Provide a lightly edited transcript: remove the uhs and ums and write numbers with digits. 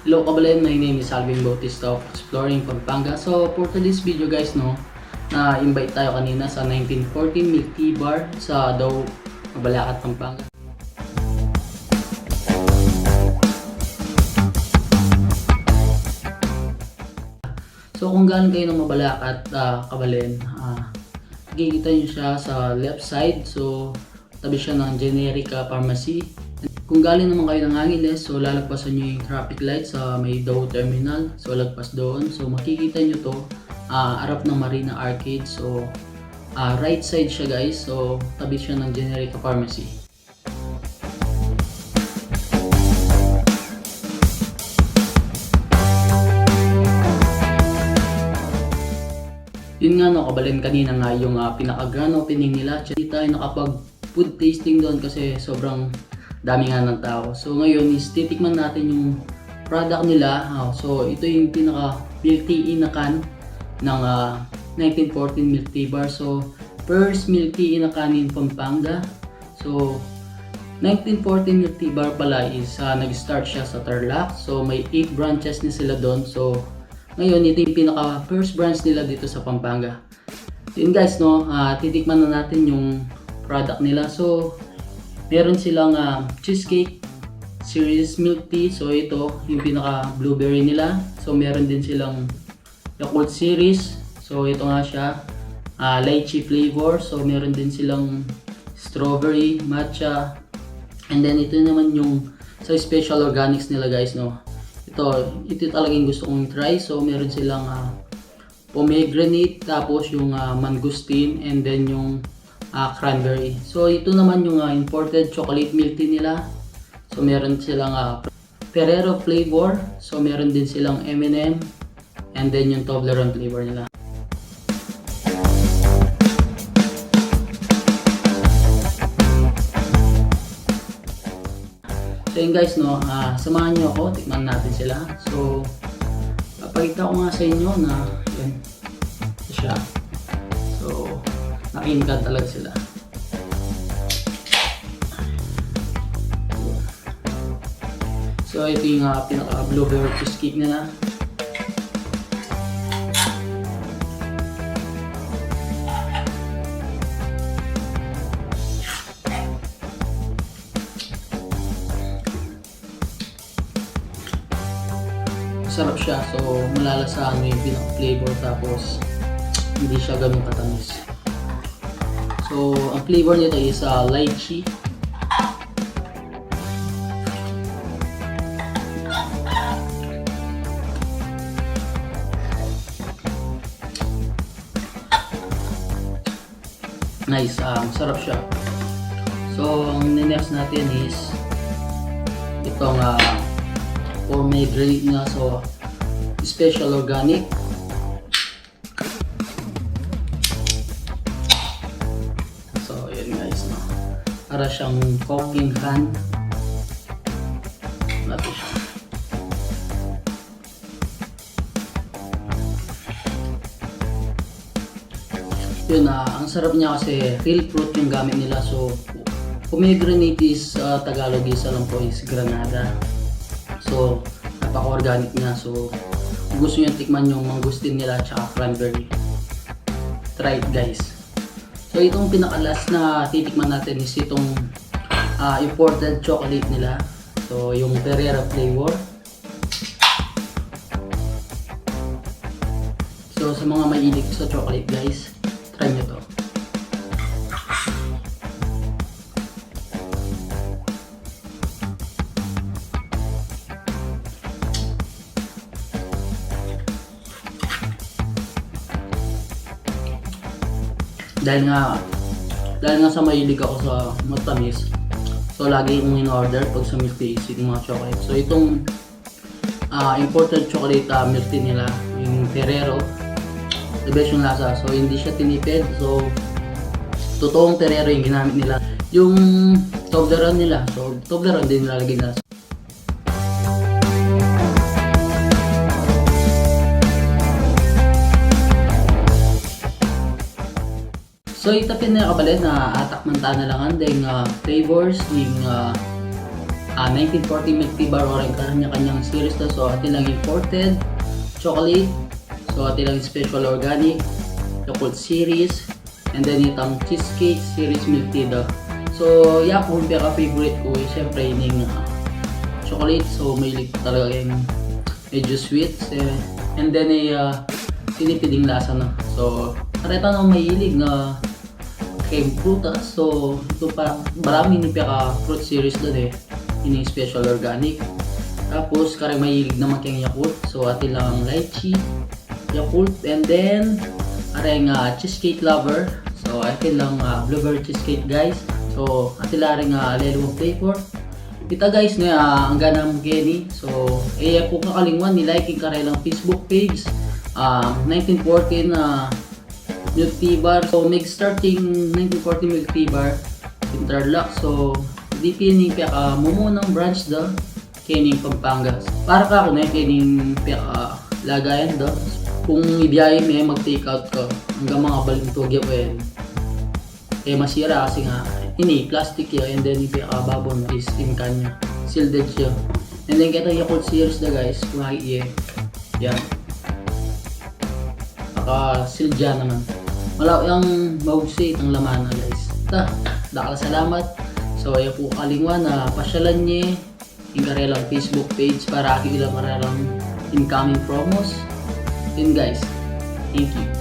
Hello kabayan, my name is Alvin Bautista of Exploring Pampanga. So for today's video guys, na-invite tayo kanina sa 1914 Milk Tea Bar sa Daw, Mabalacat, Pampanga. So kung galing kayo ng Mabalacat, kabayan, makikita nyo siya sa left side. So tabi siya ng Generica Pharmacy. Kung galing naman kayo ng Angeles, so lalagpasan nyo yung traffic light sa may Daw Terminal. So lagpas doon. So makikita nyo to, harap ng Marina Arcade. So right side siya guys. So tabi siya ng Generica Pharmacy. Yun nga no, kabalin, kanina nga yung pinaka-grand opening nila. Hindi tayo nakapag food tasting doon kasi sobrang dami nga ng tao. So ngayon is titikman natin yung product nila. So ito yung pinaka milk tea in a can ng 1914 Milk Tea Bar. So first milk tea in a can in Pampanga. So 1914 Milk Tea Bar pala is nag-start siya sa Tarlac. So may 8 branches na sila doon. So ngayon ito yung pinaka first branch nila dito sa Pampanga. Yun guys no, titikman na natin yung product nila. So meron silang cheesecake series milk tea. So ito yung pinaka blueberry nila. So meron din silang Yakult series. So ito nga siya, lychee flavor. So meron din silang strawberry, matcha. And then ito naman yung sa special organics nila guys no. Ito talagang gusto kong try. So meron silang pomegranate, tapos yung mangosteen, and then yung cranberry. So ito naman yung imported chocolate milk tea nila. So meron silang Ferrero flavor. So meron din silang M&M, and then yung Toblerone flavor nila. So yun guys no, samahan nyo ako, tikman natin sila. So papakita ko nga sa inyo na yun, ito siya. So nakiinkan talaga sila. So ito yung pinaka blueberry cheesecake nila. Sarap siya, so malalasaan mo yung pinaka flavor, tapos hindi siya ganun katamis. So ang flavor nito is lychee. Nice, sarap siya. So ang next natin is itong pomegranate nga, so special organic. So yun guys no, para siyang cooking can natin siya. Yun, ang sarap niya kasi real fruit yung gamit nila. So pomegranate is Tagalog is alam ko is granada. So napaka-organic niya. So kung gusto nyo tikman yung mangosteen nila at cranberry, try it guys. So itong pinaka-last na titikman natin is itong imported chocolate nila. So yung Ferrero flavor. So sa mga mahilig sa chocolate guys, try nyo to. Dahil nga sa mahilig ako sa matamis, so lagi kong in-order pag sa milk tea yung mga chocolate. So itong imported chocolate milk tea nila, yung Ferrero, the best yung lasa. So hindi siya tinipid. So totoong Ferrero yung ginamit nila. Yung Toblerone nila, so Toblerone din nilalagay nila. So ito pinakabalit na atak man tanalangan dahil flavors ng 1940 milk tea bar or yung kanya-kanyang series na. So atin lang imported chocolate, so atin lang special organic Yakult series, and then itang cheesecake series milk tea daw. So yeah, kung pinaka favorite ko syempre yung chocolate, so may talaga yung medyo sweet, and then sinipiding lasa na. So kareta nang mahilig na kay prutas, so ito pa marami ni pinaka fruit series doon ini special organic. Tapos kare mahilig naman kay Yakult, so atin lang lychee Yakult, and then aray nga cheesecake lover, so atin lang blueberry cheesecake guys. So atin lang lelo flavor kita guys na ang ganang Kenny. So po kakalingwan ni like kare lang Facebook page 1914 milk tea bar. So mag starting 1940 milk tea bar Interlock. So di pini pia mumunang branch da Kening Pampanga. Para ka ako na Kening pia lagayan da. Kung ibiyay may mag-take out ka hanggang mga balintog yan masira kasi nga ini plastic yan, and then yung babon is in kanya sealed siya, and then kita Yakult series na guys kung yan naka sealed dyan naman wala yung mausi itang laman na guys. Dakala salamat. So ayan po kalingwan na pasyalan niya yung karelang Facebook page para ilang incoming promos. Yun guys, thank you.